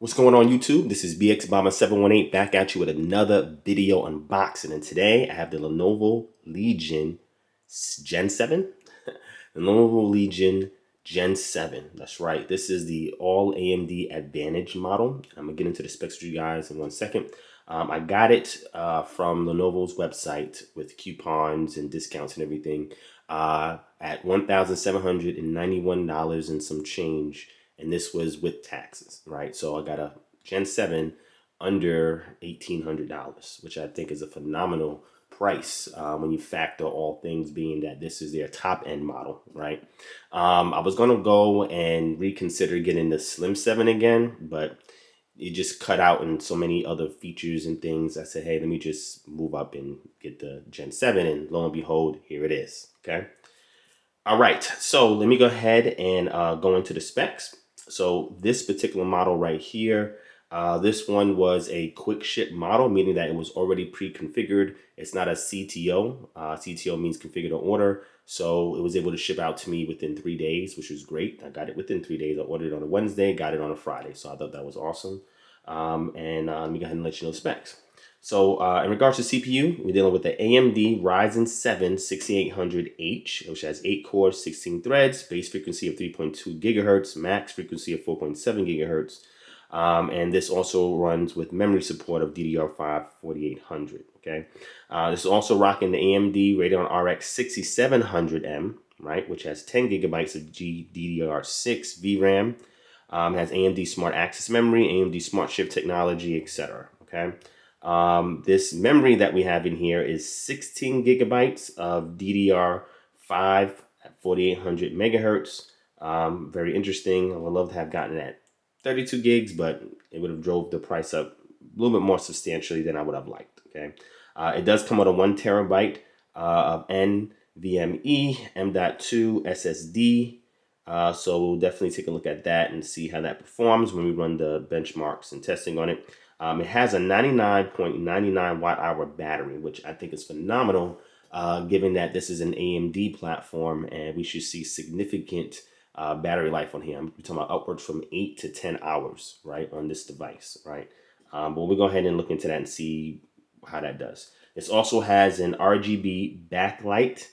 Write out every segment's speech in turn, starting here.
What's going on YouTube? This is BXBomber718 back at you with another video unboxing, and today I have the Lenovo Legion Gen 7. The Lenovo Legion Gen 7. That's right. This is the all AMD Advantage model. I'm gonna get into the specs with you guys in 1 second. I got it from Lenovo's website with coupons and discounts and everything at $1,791 and some change. And this was with taxes, right? So I got a Gen 7 under $1,800, which I think is a phenomenal price when you factor all things being that this is their top end model, right? I was going to go and reconsider getting the Slim 7 again, but it just cut out in so many other features and things. I said, hey, let me just move up and get the Gen 7, and lo and behold, here it is, okay? All right, so let me go ahead and go into the specs. So this particular model right here, this one was a quick ship model, meaning that it was already pre-configured. It's not a CTO. CTO means configure to order. So it was able to ship out to me within 3 days, which was great. I got it within 3 days. I ordered it on a Wednesday, got it on a Friday. So I thought that was awesome. Let me go ahead and let you know the specs. So in regards to CPU, we're dealing with the AMD Ryzen 7 6800H, which has 8 cores, 16 threads, base frequency of 3.2 gigahertz, max frequency of 4.7 gigahertz. And this also runs with memory support of DDR5 4800. Okay, this is also rocking the AMD Radeon RX 6700M, right, which has 10 gigabytes of GDDR6 VRAM. Has AMD Smart Access Memory, AMD Smart Shift technology, etc. Okay. This memory that we have in here is 16 gigabytes of DDR5 at 4800 megahertz. Very interesting. I would love to have gotten that 32 gigs, but it would have drove the price up a little bit more substantially than I would have liked. Okay, it does come with a 1 terabyte of NVMe M.2 SSD. So we'll definitely take a look at that and see how that performs when we run the benchmarks and testing on it. It has a 99.99 watt-hour battery, which I think is phenomenal, given that this is an AMD platform and we should see significant battery life on here. I'm talking about upwards from 8 to 10 hours, right, on this device, right? But we'll go ahead and look into that and see how that does. This also has an RGB backlight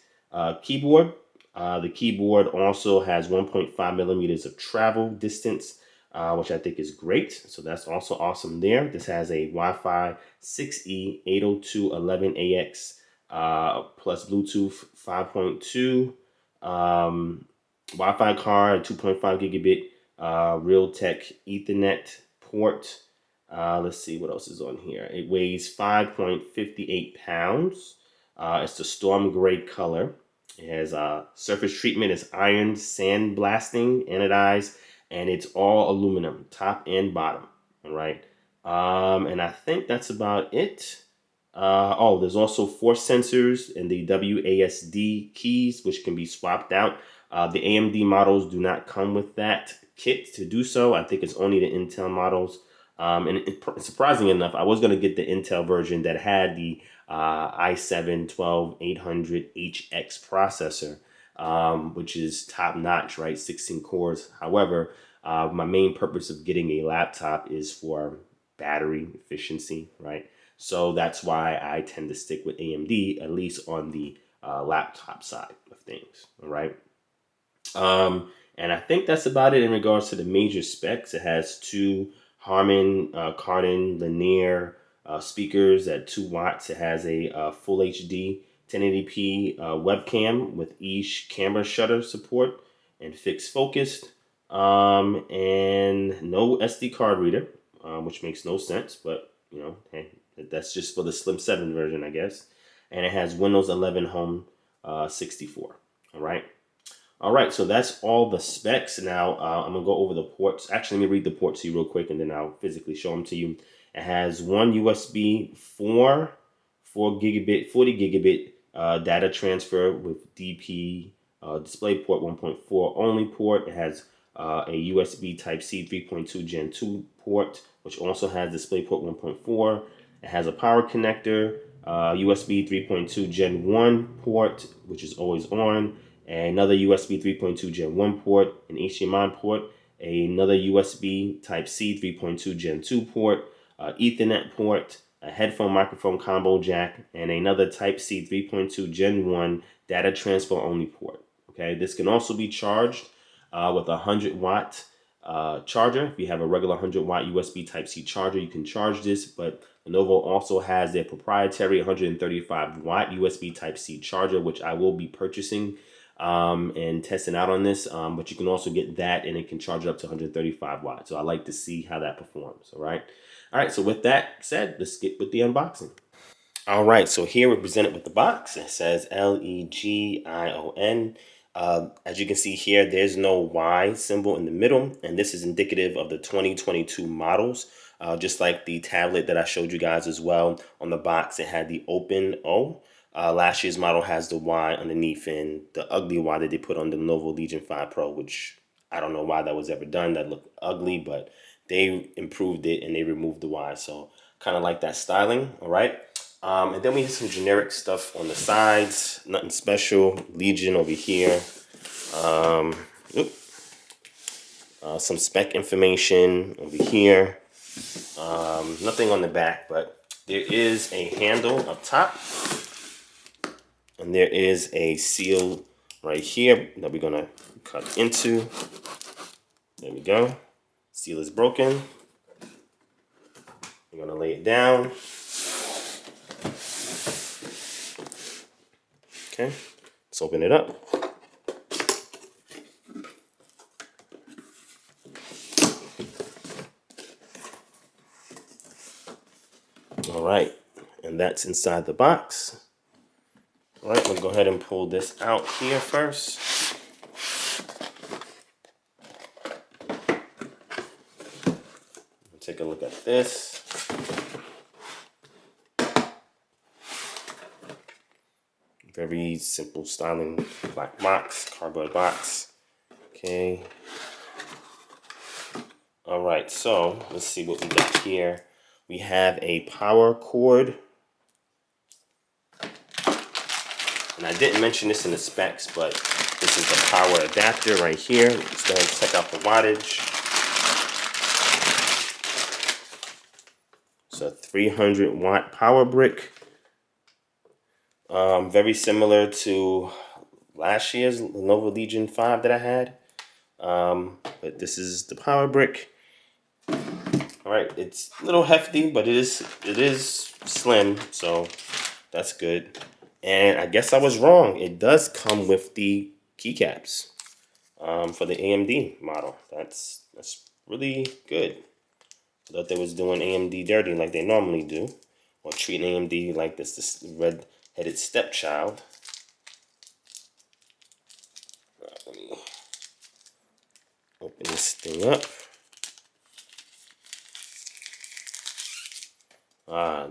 keyboard. The keyboard also has 1.5 millimeters of travel distance, which I think is great. So that's also awesome there. This has a Wi-Fi 6E 802.11ax plus Bluetooth 5.2 Wi-Fi card, 2.5 gigabit Realtek Ethernet port. Let's see what else is on here. It weighs 5.58 pounds. It's the storm gray color. It has surface treatment is iron sandblasting, anodized, and it's all aluminum, top and bottom. All right. And I think that's about it. Oh, there's also force sensors and the WASD keys, which can be swapped out. The AMD models do not come with that kit to do so. I think it's only the Intel models. And surprisingly enough, I was going to get the Intel version that had the i7-12800HX processor, which is top notch, right? 16 cores. However, my main purpose of getting a laptop is for battery efficiency, right? So that's why I tend to stick with AMD, at least on the laptop side of things, all right? And I think that's about it in regards to the major specs. It has 2 Harman Kardon linear speakers at 2 watts. It has a full HD 1080p webcam with each camera shutter support and fixed focused, and no SD card reader, which makes no sense, but you know, hey, that's just for the Slim 7 version, I guess. And it has Windows 11 Home 64. All right. All right, so that's all the specs. Now I'm gonna go over the ports. Actually, let me read the ports to you real quick, and then I'll physically show them to you. It has one USB 4 gigabit, 40 gigabit data transfer with DP DisplayPort 1.4 only port. It has a USB Type-C 3.2 Gen 2 port, which also has DisplayPort 1.4. It has a power connector, USB 3.2 Gen 1 port, which is always on, and another USB 3.2 Gen 1 port, an HDMI port, another USB Type-C 3.2 Gen 2 port, Ethernet port, a headphone microphone combo jack, and another Type-C 3.2 Gen 1 data transfer only port. Okay, this can also be charged with a 100-watt charger. If you have a regular 100-watt USB Type-C charger, you can charge this, but Lenovo also has their proprietary 135-watt USB Type-C charger, which I will be purchasing and testing out on this. But you can also get that, and it can charge it up to 135 watts. So I like to see how that performs. All right. So with that said, let's get with the unboxing. All right, so here we're presented with the box. It says Legion. As you can see here, there's no Y symbol in the middle, and this is indicative of the 2022 models. Just like the tablet that I showed you guys as well. On the box, it had the open O. Last year's model has the Y underneath and the ugly Y that they put on the Lenovo Legion 5 Pro, which I don't know why that was ever done. That looked ugly, but they improved it and they removed the Y. So kind of like that styling, all right? And then we have some generic stuff on the sides, nothing special. Legion over here. Some spec information over here. Nothing on the back, but there is a handle up top. And there is a seal right here that we're gonna cut into. There we go. Seal is broken. We're gonna lay it down. Okay, let's open it up. All right, and that's inside the box. All right, we'll go ahead and pull this out here first. Take a look at this. Very simple styling black box, cardboard box. Okay. All right, so let's see what we got here. We have a power cord. And I didn't mention this in the specs, but this is a power adapter right here. Let's go ahead and check out the wattage. It's a 300-watt power brick. Very similar to last year's Lenovo Legion 5 that I had. But this is the power brick. All right, it's a little hefty, but it is slim, so that's good. And I guess I was wrong. It does come with the keycaps for the AMD model. That's really good. I thought they was doing AMD dirty like they normally do, or treating AMD like this red-headed stepchild. Let me open this thing up.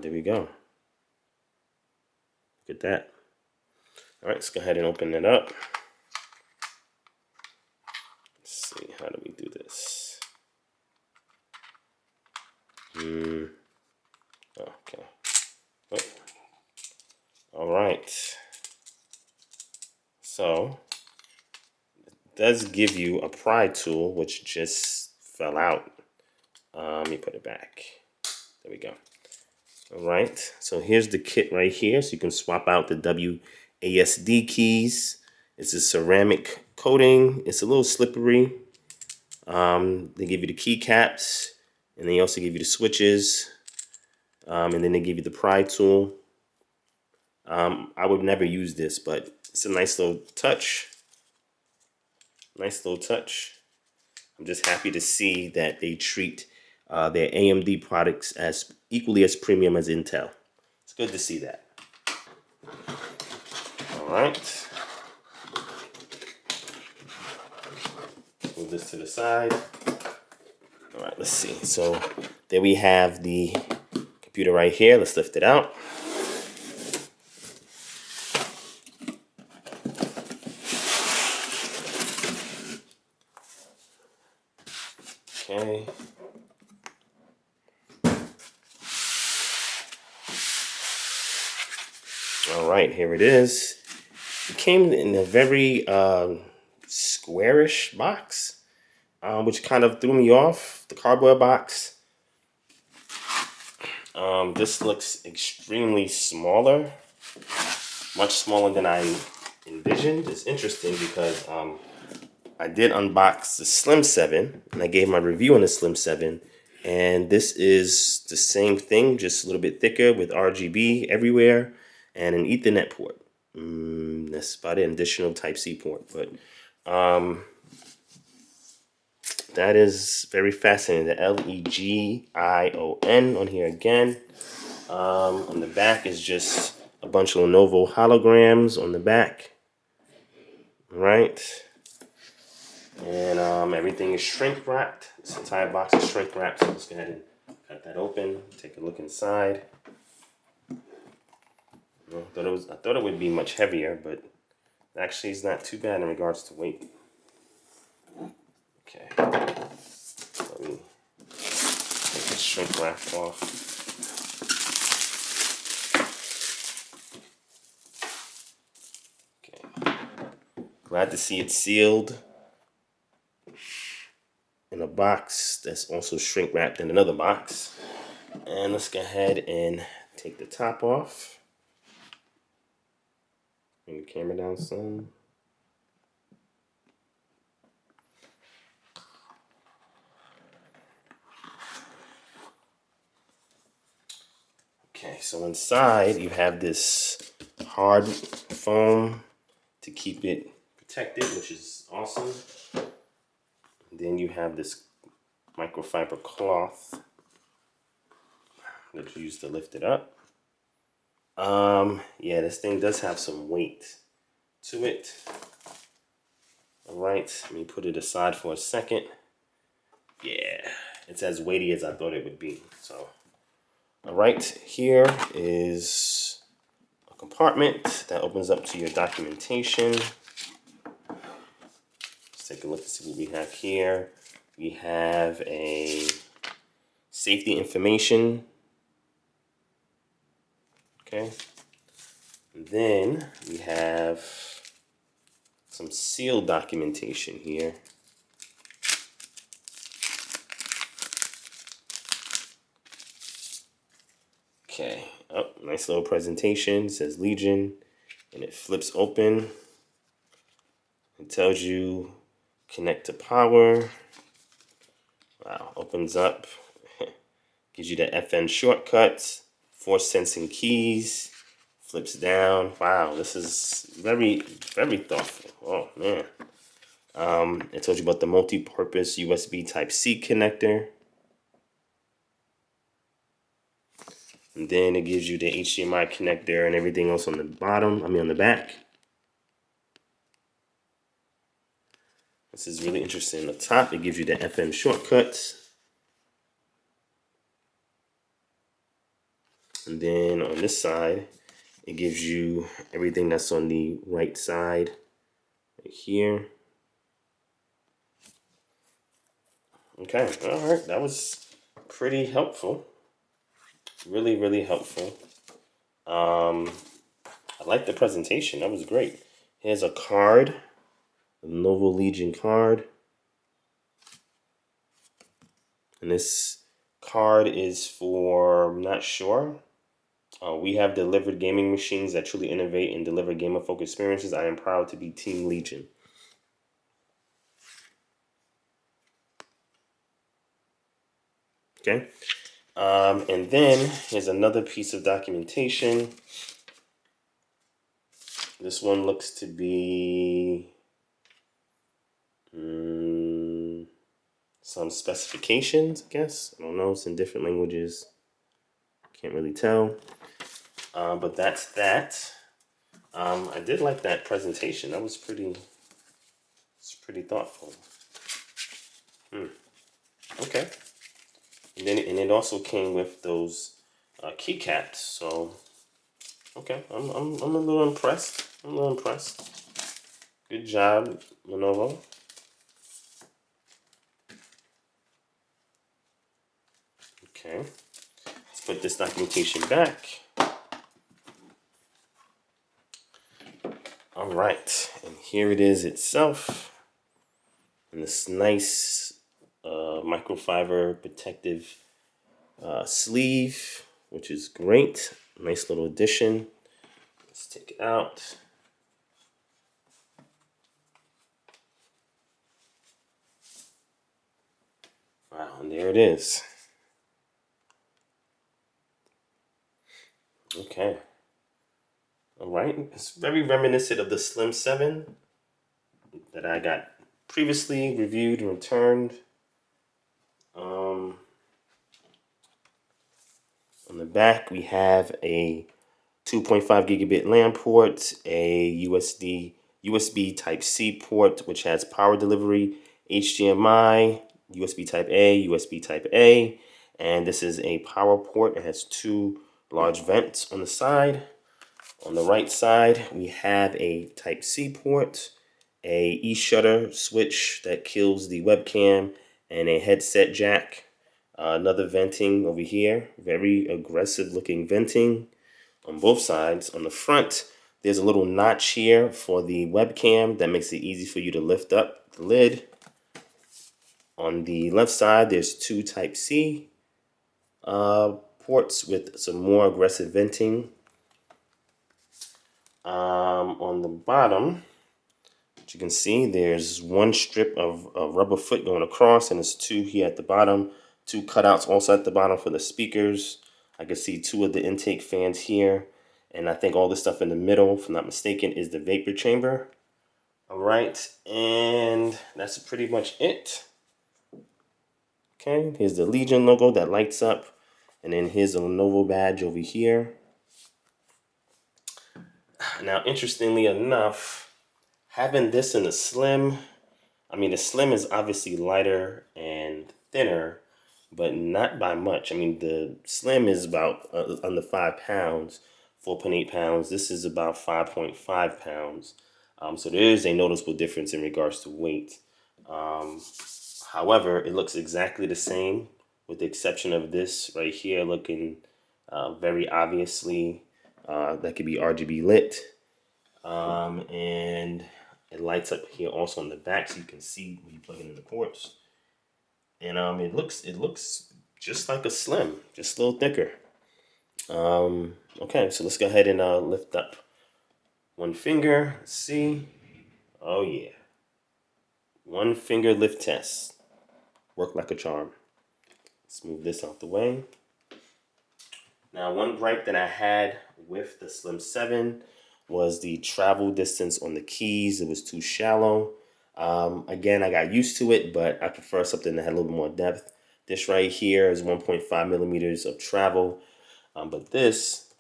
There we go. Look at that. All right, let's go ahead and open it up. Let's see, how do we do this? Okay. Oh. All right. So it does give you a pry tool, which just fell out. Let me put it back. There we go. All right. So here's the kit right here. So you can swap out the WASD keys. It's a ceramic coating. It's a little slippery. They give you the keycaps, and they also give you the switches, and then they give you the pry tool. I would never use this, but it's a nice little touch. Nice little touch. I'm just happy to see that they treat their AMD products as equally as premium as Intel. It's good to see that. All right. Move this to the side. All right, let's see. So there we have the computer right here. Let's lift it out. Okay. All right, here it is. It came in a very squarish box. which kind of threw me off. The cardboard box. This looks extremely smaller, much smaller than I envisioned. It's interesting because I did unbox the Slim 7, and I gave my review on the Slim 7, and this is the same thing, just a little bit thicker with RGB everywhere, and an Ethernet port. That's about an additional Type-C port, but that is very fascinating. The Legion on here again. On the back is just a bunch of Lenovo holograms on the back. Right. And everything is shrink wrapped. This entire box is shrink wrapped. So let's go ahead and cut that open. Take a look inside. I thought it would be much heavier, but actually it's not too bad in regards to weight. Okay. Let me take the shrink wrap off. Okay. Glad to see it sealed in a box that's also shrink wrapped in another box. And let's go ahead and take the top off. Bring the camera down some. Okay, so inside you have this hard foam to keep it protected, which is awesome. And then you have this microfiber cloth that you use to lift it up. Yeah, this thing does have some weight to it. All right, let me put it aside for a second. Yeah, it's as weighty as I thought it would be. So, all right, here is a compartment that opens up to your documentation. Let's take a look to see what we have here. We have a safety information. Okay. And then we have some seal documentation here. Okay. Oh, nice little presentation. It says Legion, and it flips open. It tells you connect to power. Wow, opens up. Gives you the FN shortcuts, force sensing keys, flips down. Wow, this is very, very thoughtful. Oh man. It told you about the multi-purpose USB Type-C connector. And then it gives you the HDMI connector and everything else on the bottom, on the back. This is really interesting. On the top, it gives you the FM shortcuts. And then on this side, it gives you everything that's on the right side, right here. Okay, all right, that was pretty helpful. Really, really helpful. I like the presentation. That was great. Here's a card, a Lenovo Legion card. And this card is for, I'm not sure. We have delivered gaming machines that truly innovate and deliver gamer-focused experiences. I am proud to be Team Legion. Okay. And then here's another piece of documentation. This one looks to be some specifications, I guess. I don't know. It's in different languages. Can't really tell. But that's that. I did like that presentation. That was pretty thoughtful. Okay. And it also came with those keycaps. So okay, I'm a little impressed. Good job, Lenovo. Okay. Let's put this documentation back. All right, and here it is itself. And this nice microfiber protective sleeve, which is great. Nice little addition. Let's take it out. Wow, and there it is. Okay. All right. It's very reminiscent of the Slim 7 that I got previously reviewed and returned. On the back, we have a 2.5 gigabit LAN port, a USB Type-C port, which has power delivery, HDMI, USB Type-A, USB Type-A, and this is a power port. It has two large vents on the side. On the right side, we have a Type-C port, a eShutter switch that kills the webcam, and a headset jack. Another venting over here, very aggressive looking venting on both sides. On the front, there's a little notch here for the webcam that makes it easy for you to lift up the lid. On the left side, there's two Type-C ports with some more aggressive venting. On the bottom, as you can see, there's one strip of rubber foot going across, and there's two here at the bottom, two cutouts also at the bottom for the speakers. I can see two of the intake fans here, and I think all this stuff in the middle, if I'm not mistaken, is the vapor chamber. All right, and that's pretty much it. Okay, here's the Legion logo that lights up, and then here's the Lenovo badge over here. Now, interestingly enough, having this in the Slim, I mean, the Slim is obviously lighter and thinner, but not by much. I mean, the Slim is about under 5 pounds, 4.8 pounds. This is about 5.5 pounds. So there is a noticeable difference in regards to weight. However, it looks exactly the same with the exception of this right here looking very obviously that could be RGB lit. And it lights up here also on the back so you can see when you plug it in the ports. And it looks just like a Slim, just a little thicker. Okay, so let's go ahead and lift up one finger. Let's see. Oh yeah. One finger lift test. Worked like a charm. Let's move this out the way. Now, one gripe that I had with the Slim 7 was the travel distance on the keys. It was too shallow. Again, I got used to it, but I prefer something that had a little bit more depth. This right here is 1.5 millimeters of travel, but this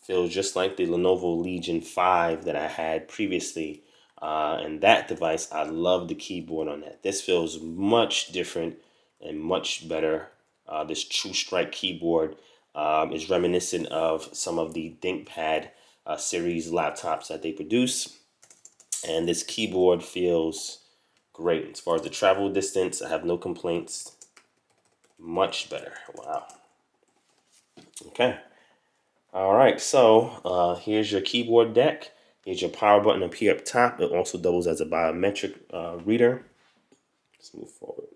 feels just like the Lenovo Legion 5 that I had previously. And that device, I love the keyboard on that. This feels much different and much better. This True Strike keyboard is reminiscent of some of the ThinkPad series laptops that they produce. And this keyboard feels great. As far as the travel distance, I have no complaints. Much better. Wow. Okay. All right. So here's your keyboard deck. Here's your power button up here up top. It also doubles as a biometric reader. Let's move forward.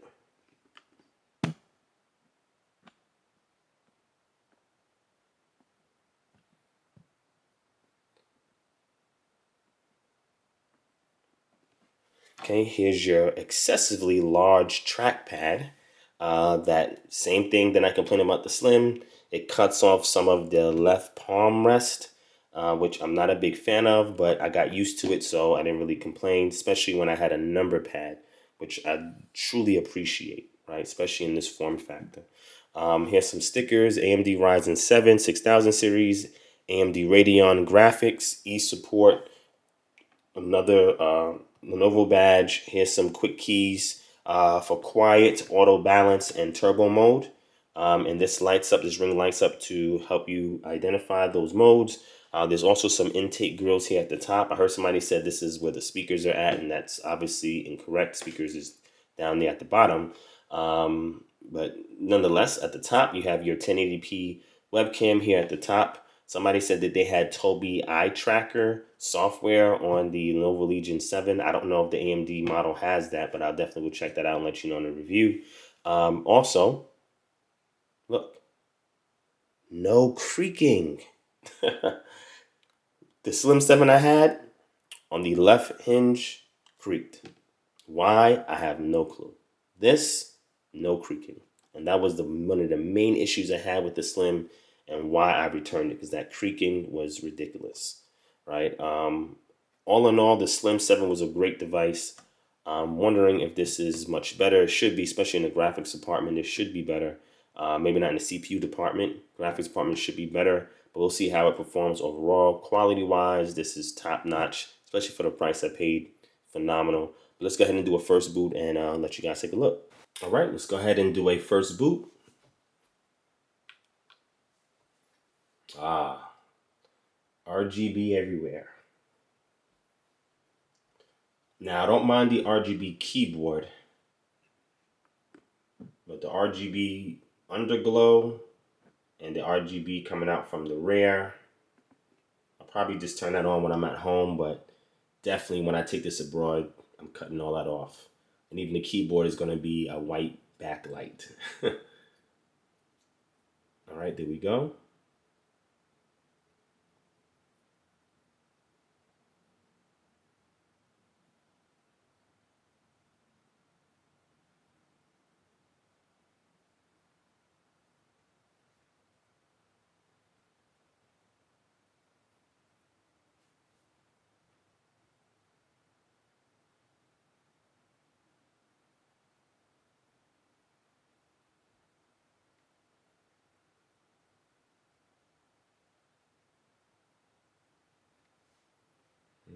Okay, here's your excessively large trackpad. That same thing that I complained about the Slim. It cuts off some of the left palm rest, which I'm not a big fan of, but I got used to it, so I didn't really complain, especially when I had a number pad, which I truly appreciate, right? Especially in this form factor. Here's some stickers: AMD Ryzen 7 6000 series, AMD Radeon graphics, e-support, another Lenovo badge. Here's some quick keys for quiet, auto balance, and turbo mode. And this lights up, this ring lights up to help you identify those modes. There's also some intake grills here at the top. I heard somebody said this is where the speakers are at, and that's obviously incorrect. Speakers is down there at the bottom. But nonetheless, at the top, you have your 1080p webcam here at the top. Somebody said that they had Tobii eye tracker software on the Lenovo Legion 7. I don't know if the AMD model has that, but I'll definitely go check that out and let you know in the review. Also, look, no creaking. The Slim 7 I had on the left hinge creaked. Why? I have no clue. This, no creaking. And that was one of the main issues I had with the Slim and why I returned it, because that creaking was ridiculous, right? All in all, the Slim 7 was a great device. I'm wondering if this is much better. It should be, especially in the graphics department. It should be better. Maybe not in the CPU department. Graphics department should be better, but we'll see how it performs overall. Quality-wise, this is top-notch, especially for the price I paid. Phenomenal. But let's go ahead and do a first boot and let you guys take a look. All right, let's go ahead and do a first boot. RGB everywhere. Now, I don't mind the RGB keyboard, but the RGB Underglow and the RGB coming out from the rear, I'll probably just turn that on when I'm at home, but definitely when I take this abroad, I'm cutting all that off. And even the keyboard is going to be a white backlight. All right, there we go.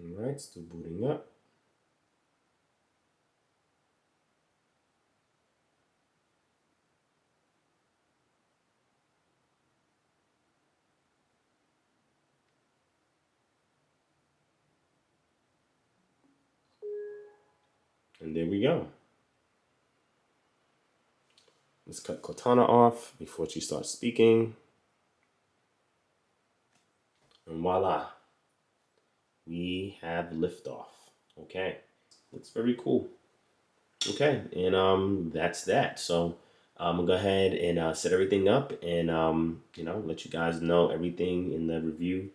All right, still booting up. And there we go. Let's cut Cortana off before she starts speaking. And voila, we have liftoff. Okay, looks very cool. Okay, and that's that. So I'm gonna go ahead and set everything up and let you guys know everything in the review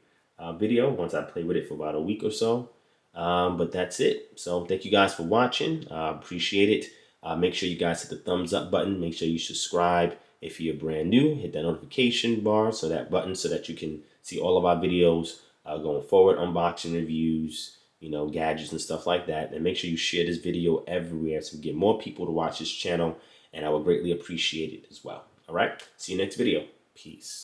video once I play with it for about a week or so. But that's it. So thank you guys for watching. Appreciate it. Make sure you guys hit the thumbs up button. Make sure you subscribe if you're brand new. Hit that notification bar, so that button, so that you can see all of our videos going forward, unboxing reviews, gadgets and stuff like that. And make sure you share this video everywhere so we get more people to watch this channel, and I would greatly appreciate it as well. All right, see you next video. Peace.